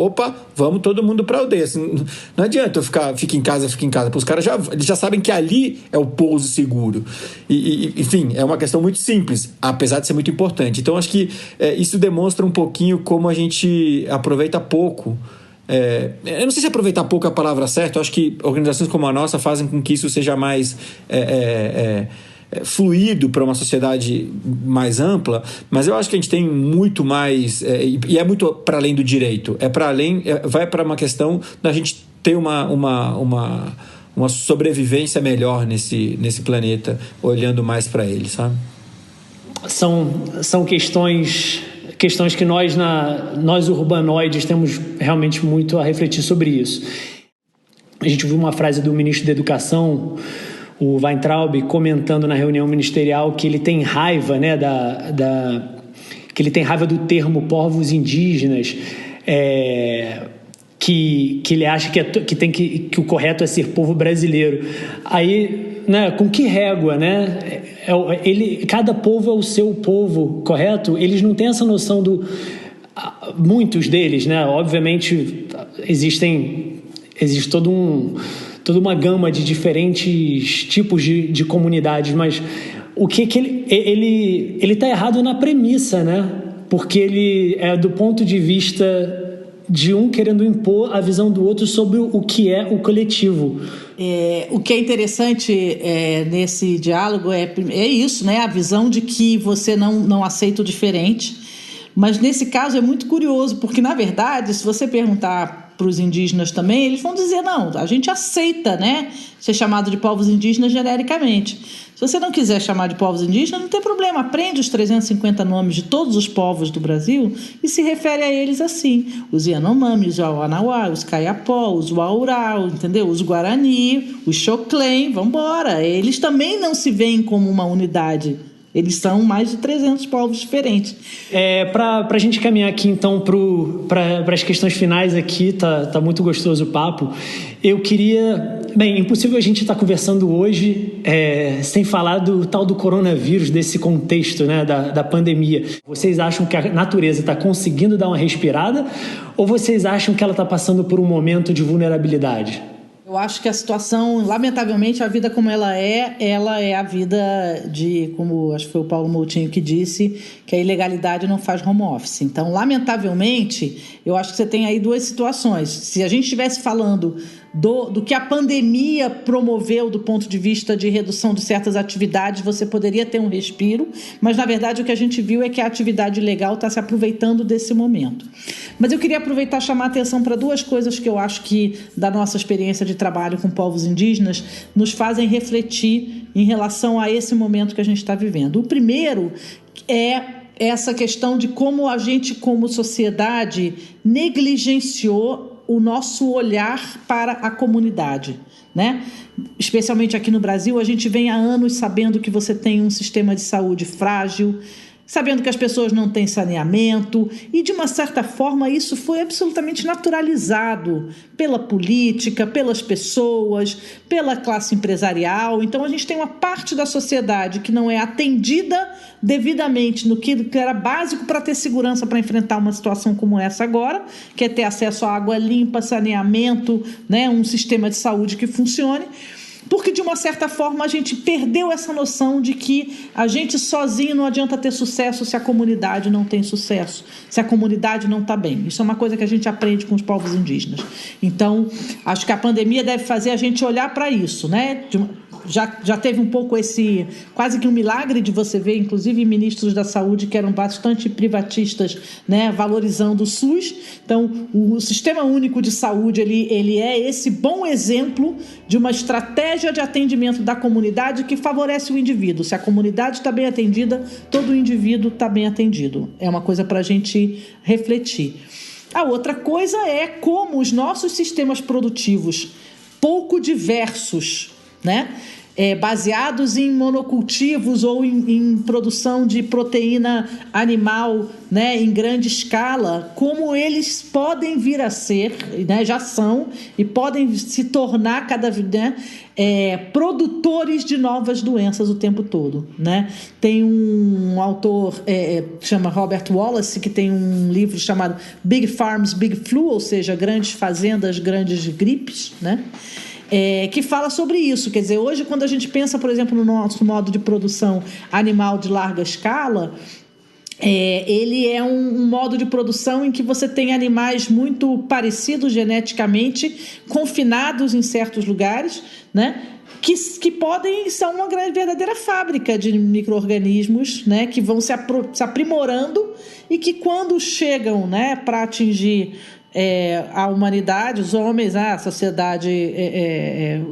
vamos todo mundo para a aldeia. Assim, não adianta eu fica em casa. Os caras eles já sabem que ali é o pouso seguro. Enfim, é uma questão muito simples, apesar de ser muito importante. Então, acho que isso demonstra um pouquinho como a gente aproveita pouco. Eu não sei se aproveitar pouco é a palavra certa. Eu acho que organizações como a nossa fazem com que isso seja mais fluido para uma sociedade mais ampla, mas eu acho que a gente tem muito mais, e é muito para além do direito, vai para uma questão da gente ter uma sobrevivência melhor nesse planeta, olhando mais para ele, sabe? São questões que nós urbanoides temos realmente muito a refletir sobre isso. A gente viu uma frase do ministro da Educação, o Weintraub, comentando na reunião ministerial que ele tem raiva, né, que ele tem raiva do termo povos indígenas, que ele acha que o correto é ser povo brasileiro. Aí, né, com que régua, né? Cada povo é o seu povo, correto? Eles não têm essa noção muitos deles, né? Obviamente existe toda uma gama de diferentes tipos de comunidades, mas o que ele está errado na premissa, né? Porque ele é do ponto de vista de um querendo impor a visão do outro sobre o que é o coletivo. O que é interessante nesse diálogo é isso, né? A visão de que você não aceita o diferente. Mas nesse caso é muito curioso, porque, na verdade, se você perguntar para os indígenas também, eles vão dizer, não, a gente aceita, né, ser chamado de povos indígenas genericamente. Se você não quiser chamar de povos indígenas, não tem problema, aprende os 350 nomes de todos os povos do Brasil e se refere a eles assim, os Yanomami, os Auanauá, os Kayapó, os Uaurau, entendeu? Os Guarani, os Xoclém, vamos embora. Eles também não se veem como uma unidade. Eles são mais de 300 povos diferentes. Para a gente caminhar aqui, então, para as questões finais aqui, tá muito gostoso o papo. Eu queria... Bem, impossível a gente estar conversando hoje sem falar do tal do coronavírus, desse contexto, né, da pandemia. Vocês acham que a natureza está conseguindo dar uma respirada ou vocês acham que ela está passando por um momento de vulnerabilidade? Eu acho que a situação, lamentavelmente, a vida como ela é a vida de, como acho que foi o Paulo Moutinho que disse, que a ilegalidade não faz home office. Então, lamentavelmente, eu acho que você tem aí duas situações. Se a gente estivesse falando do que a pandemia promoveu do ponto de vista de redução de certas atividades, você poderia ter um respiro, mas na verdade o que a gente viu é que a atividade ilegal está se aproveitando desse momento. Mas eu queria aproveitar e chamar a atenção para duas coisas que eu acho que da nossa experiência de trabalho com povos indígenas nos fazem refletir em relação a esse momento que a gente está vivendo. O primeiro é essa questão de como a gente, como sociedade, negligenciou o nosso olhar para a comunidade, né? Especialmente aqui no Brasil, a gente vem há anos sabendo que você tem um sistema de saúde frágil, sabendo que as pessoas não têm saneamento e, de uma certa forma, isso foi absolutamente naturalizado pela política, pelas pessoas, pela classe empresarial. Então, a gente tem uma parte da sociedade que não é atendida devidamente no que era básico para ter segurança para enfrentar uma situação como essa agora, que é ter acesso à água limpa, saneamento, né, um sistema de saúde que funcione. porque de uma certa forma a gente perdeu essa noção de que a gente sozinho não adianta ter sucesso se a comunidade não tem sucesso, se a comunidade não está bem. Isso é uma coisa que a gente aprende com os povos indígenas. Então, acho que a pandemia deve fazer a gente olhar para isso, né? Já teve um pouco esse, quase que um milagre de você ver, inclusive, ministros da saúde que eram bastante privatistas, né, valorizando o SUS. Então, o Sistema Único de Saúde, ele é esse bom exemplo de uma estratégia de atendimento da comunidade que favorece o indivíduo. Se a comunidade está bem atendida, todo o indivíduo está bem atendido. É uma coisa para a gente refletir. A outra coisa é como os nossos sistemas produtivos pouco diversos, né, baseados em monocultivos ou em produção de proteína animal, né, em grande escala, como eles podem vir a ser, né, já são, e podem se tornar cada vez, né, produtores de novas doenças o tempo todo, né? Tem um autor que chama Robert Wallace, que tem um livro chamado Big Farms, Big Flu, ou seja, grandes fazendas, grandes gripes, né? Que fala sobre isso. Quer dizer, hoje, quando a gente pensa, por exemplo, no nosso modo de produção animal de larga escala, ele é um modo de produção em que você tem animais muito parecidos geneticamente, confinados em certos lugares, né? Que podem ser uma verdadeira fábrica de micro-organismos, né? Que vão se aprimorando e que, quando chegam, né, para atingir a humanidade, os homens, a sociedade,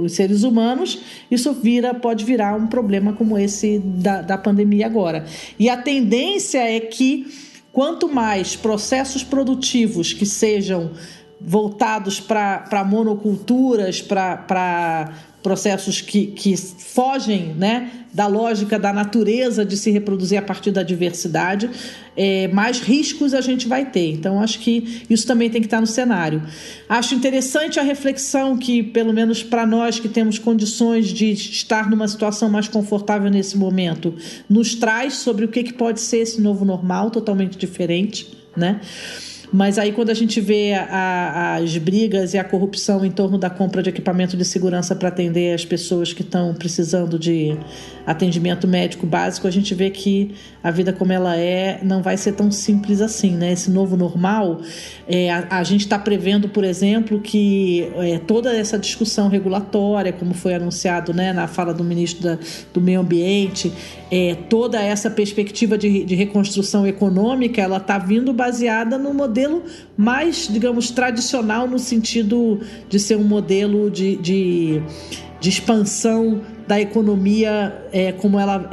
os seres humanos, isso pode virar um problema como esse da pandemia agora. E a tendência é que quanto mais processos produtivos que sejam voltados para monoculturas, para processos que fogem, né, da lógica da natureza de se reproduzir a partir da diversidade, mais riscos a gente vai ter. Então, acho que isso também tem que estar no cenário. Acho interessante a reflexão que, pelo menos para nós que temos condições de estar numa situação mais confortável nesse momento, nos traz sobre o que pode ser esse novo normal, totalmente diferente, né? Mas aí, quando a gente vê as brigas e a corrupção em torno da compra de equipamento de segurança para atender as pessoas que estão precisando de atendimento médico básico, a gente vê que a vida como ela não vai ser tão simples assim, né? Esse novo normal, a gente está prevendo, por exemplo, que toda essa discussão regulatória, como foi anunciado, né, na fala do ministro do Meio Ambiente, toda essa perspectiva de reconstrução econômica, ela está vindo baseada no modelo mais, digamos, tradicional, no sentido de ser um modelo de expansão da economia como ela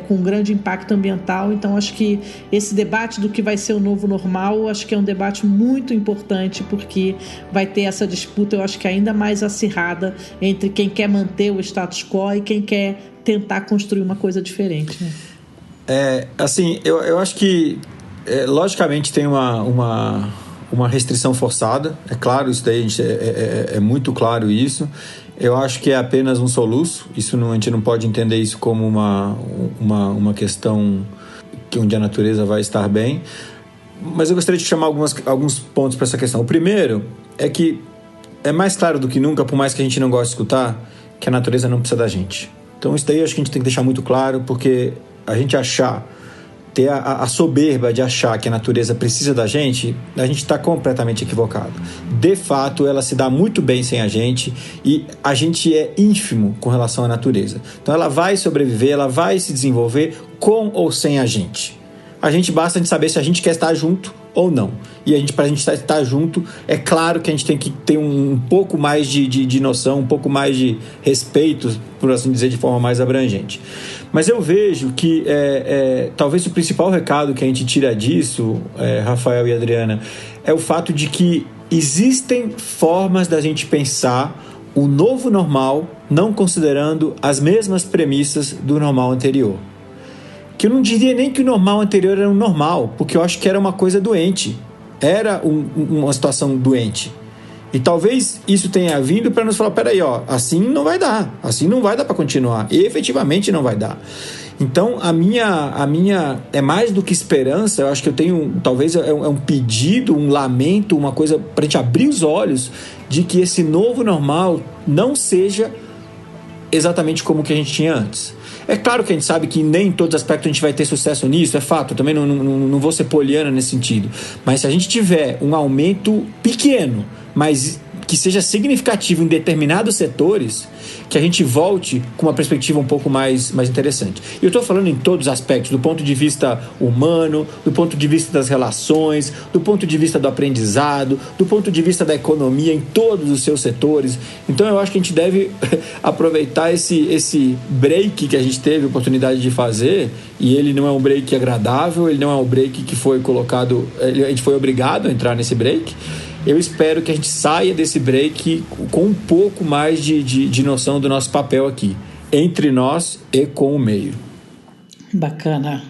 com um grande impacto ambiental. Então, acho que esse debate do que vai ser o novo normal, acho que é um debate muito importante, porque vai ter essa disputa, eu acho que ainda mais acirrada, entre quem quer manter o status quo e quem quer tentar construir uma coisa diferente, né? Assim, eu acho que logicamente tem uma restrição forçada, é claro, isso daí é muito claro isso. Eu acho que é apenas um soluço, a gente não pode entender isso como uma questão onde a natureza vai estar bem, mas eu gostaria de chamar alguns pontos para essa questão. O primeiro é que é mais claro do que nunca, por mais que a gente não goste de escutar, que a natureza não precisa da gente. Então isso daí eu acho que a gente tem que deixar muito claro, porque a gente ter a soberba de achar que a natureza precisa da gente, a gente está completamente equivocado. De fato, ela se dá muito bem sem a gente, e a gente é ínfimo com relação à natureza. Então ela vai sobreviver, ela vai se desenvolver com ou sem a gente. Basta a gente saber se a gente quer estar junto ou não. E para a gente estar junto, é claro que a gente tem que ter um pouco mais de noção, um pouco mais de respeito, por assim dizer, de forma mais abrangente. Mas eu vejo que talvez o principal recado que a gente tira disso, Rafael e Adriana, é o fato de que existem formas da gente pensar o novo normal não considerando as mesmas premissas do normal anterior. Que eu não diria nem que o normal anterior era um normal, porque eu acho que era uma coisa doente, era uma situação doente. E talvez isso tenha vindo para nos falar, peraí, assim não vai dar para continuar, e efetivamente não vai dar. Então a minha é mais do que esperança, eu acho que eu tenho, talvez é um pedido, um lamento, uma coisa para a gente abrir os olhos de que esse novo normal não seja exatamente como que a gente tinha antes. É claro que a gente sabe que nem em todos os aspectos a gente vai ter sucesso nisso, é fato, eu também não vou ser poliana nesse sentido. Mas se a gente tiver um aumento pequeno, mas que seja significativo em determinados setores, que a gente volte com uma perspectiva um pouco mais interessante. E eu estou falando em todos os aspectos, do ponto de vista humano, do ponto de vista das relações, do ponto de vista do aprendizado, do ponto de vista da economia em todos os seus setores. Então eu acho que a gente deve aproveitar esse break que a gente teve a oportunidade de fazer, e ele não é um break agradável, ele não é um break que foi colocado, a gente foi obrigado a entrar nesse break. Eu espero que a gente saia desse break com um pouco mais de noção do nosso papel aqui, entre nós e com o meio. Bacana.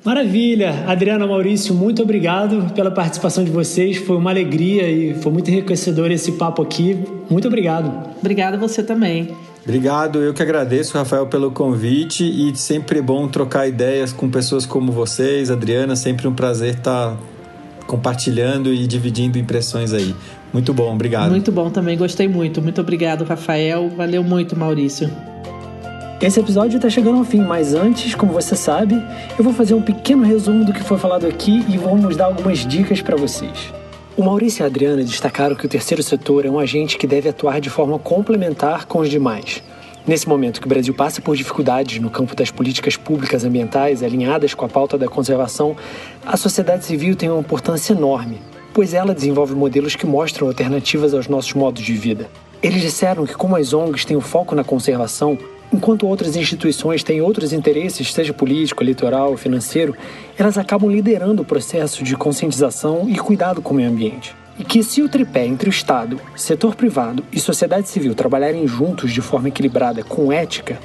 Maravilha! Adriana, Maurício, muito obrigado pela participação de vocês. Foi uma alegria e foi muito enriquecedor esse papo aqui. Muito obrigado. Obrigada a você também. Obrigado, eu que agradeço, Rafael, pelo convite, e sempre é bom trocar ideias com pessoas como vocês. Adriana, sempre um prazer estar compartilhando e dividindo impressões aí. Muito bom, obrigado. Muito bom também, gostei muito. Muito obrigado, Rafael. Valeu muito, Maurício. Esse episódio está chegando ao fim, mas antes, como você sabe, eu vou fazer um pequeno resumo do que foi falado aqui e vamos dar algumas dicas para vocês. O Maurício e a Adriana destacaram que o terceiro setor é um agente que deve atuar de forma complementar com os demais. Nesse momento que o Brasil passa por dificuldades no campo das políticas públicas ambientais alinhadas com a pauta da conservação, a sociedade civil tem uma importância enorme, pois ela desenvolve modelos que mostram alternativas aos nossos modos de vida. Eles disseram que como as ONGs têm o foco na conservação, enquanto outras instituições têm outros interesses, seja político, eleitoral, financeiro, elas acabam liderando o processo de conscientização e cuidado com o meio ambiente. E que se o tripé entre o Estado, setor privado e sociedade civil trabalharem juntos de forma equilibrada com ética,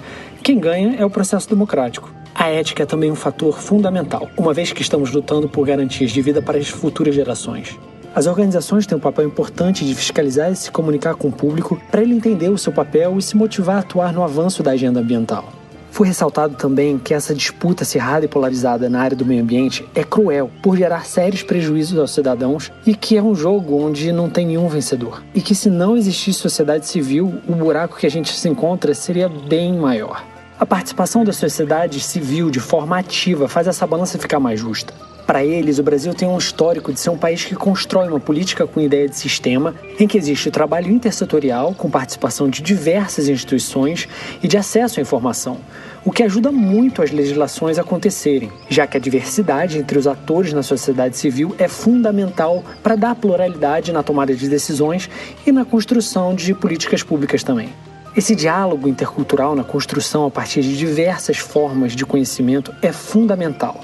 quem ganha é o processo democrático. A ética é também um fator fundamental, uma vez que estamos lutando por garantias de vida para as futuras gerações. As organizações têm um papel importante de fiscalizar e se comunicar com o público para ele entender o seu papel e se motivar a atuar no avanço da agenda ambiental. Foi ressaltado também que essa disputa acirrada e polarizada na área do meio ambiente é cruel por gerar sérios prejuízos aos cidadãos e que é um jogo onde não tem nenhum vencedor. E que se não existisse sociedade civil, o buraco que a gente se encontra seria bem maior. A participação da sociedade civil de forma ativa faz essa balança ficar mais justa. Para eles, o Brasil tem um histórico de ser um país que constrói uma política com ideia de sistema, em que existe o trabalho intersetorial, com participação de diversas instituições e de acesso à informação, o que ajuda muito as legislações a acontecerem, já que a diversidade entre os atores na sociedade civil é fundamental para dar pluralidade na tomada de decisões e na construção de políticas públicas também. Esse diálogo intercultural na construção a partir de diversas formas de conhecimento é fundamental.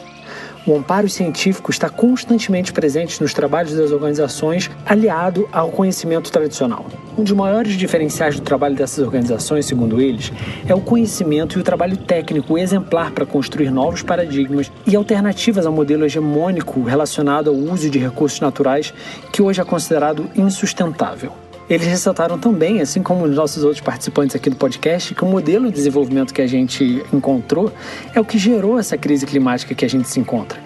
O amparo científico está constantemente presente nos trabalhos das organizações, aliado ao conhecimento tradicional. Um dos maiores diferenciais do trabalho dessas organizações, segundo eles, é o conhecimento e o trabalho técnico exemplar para construir novos paradigmas e alternativas ao modelo hegemônico relacionado ao uso de recursos naturais, que hoje é considerado insustentável. Eles ressaltaram também, assim como os nossos outros participantes aqui do podcast, que o modelo de desenvolvimento que a gente encontrou é o que gerou essa crise climática que a gente se encontra.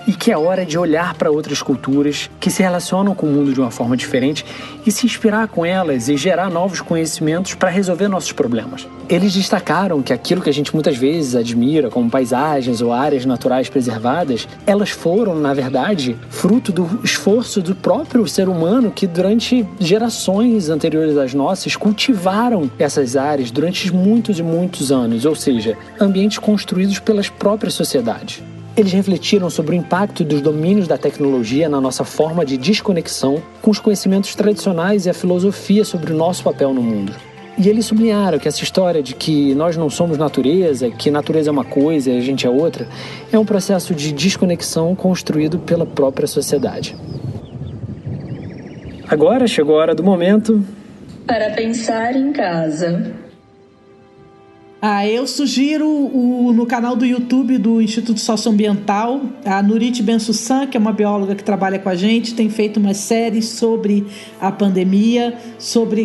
E que é hora de olhar para outras culturas que se relacionam com o mundo de uma forma diferente e se inspirar com elas e gerar novos conhecimentos para resolver nossos problemas. Eles destacaram que aquilo que a gente muitas vezes admira, como paisagens ou áreas naturais preservadas, elas foram, na verdade, fruto do esforço do próprio ser humano que durante gerações anteriores às nossas cultivaram essas áreas durante muitos e muitos anos, ou seja, ambientes construídos pelas próprias sociedades. Eles refletiram sobre o impacto dos domínios da tecnologia na nossa forma de desconexão com os conhecimentos tradicionais e a filosofia sobre o nosso papel no mundo. E eles sublinharam que essa história de que nós não somos natureza, que natureza é uma coisa e a gente é outra, é um processo de desconexão construído pela própria sociedade. Agora chegou a hora do momento para pensar em casa. Eu sugiro no canal do YouTube do Instituto Socioambiental, a Nurit Bensussan, que é uma bióloga que trabalha com a gente, tem feito umas séries sobre a pandemia,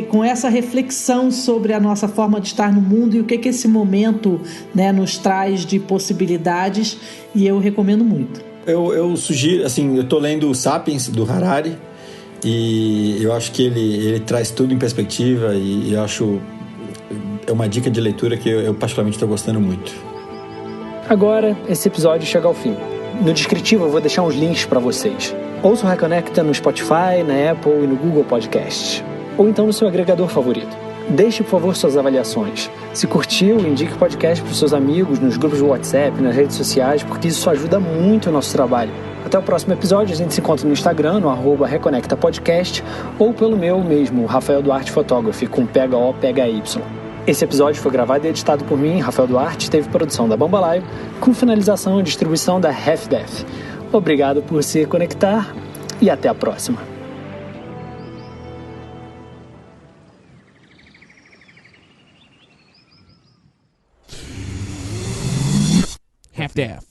com essa reflexão sobre a nossa forma de estar no mundo e o que esse momento, né, nos traz de possibilidades, e eu recomendo muito. Eu sugiro, assim, eu estou lendo o Sapiens, do Harari, e eu acho que ele traz tudo em perspectiva, e eu acho é uma dica de leitura que eu particularmente estou gostando muito. Agora, esse episódio chega ao fim. No descritivo eu vou deixar uns links para vocês. Ouça o Reconecta no Spotify, na Apple e no Google Podcasts. Ou então no seu agregador favorito. Deixe, por favor, suas avaliações. Se curtiu, indique o podcast para os seus amigos, nos grupos de WhatsApp, nas redes sociais, porque isso ajuda muito o nosso trabalho. Até o próximo episódio, a gente se encontra no Instagram, no @ReconectaPodcast, ou pelo meu mesmo, Rafael Duarte Photography, com PHOPHY. Esse episódio foi gravado e editado por mim, Rafael Duarte, teve produção da Bamba Live, com finalização e distribuição da Half-Death. Obrigado por se conectar e até a próxima. Half-Death.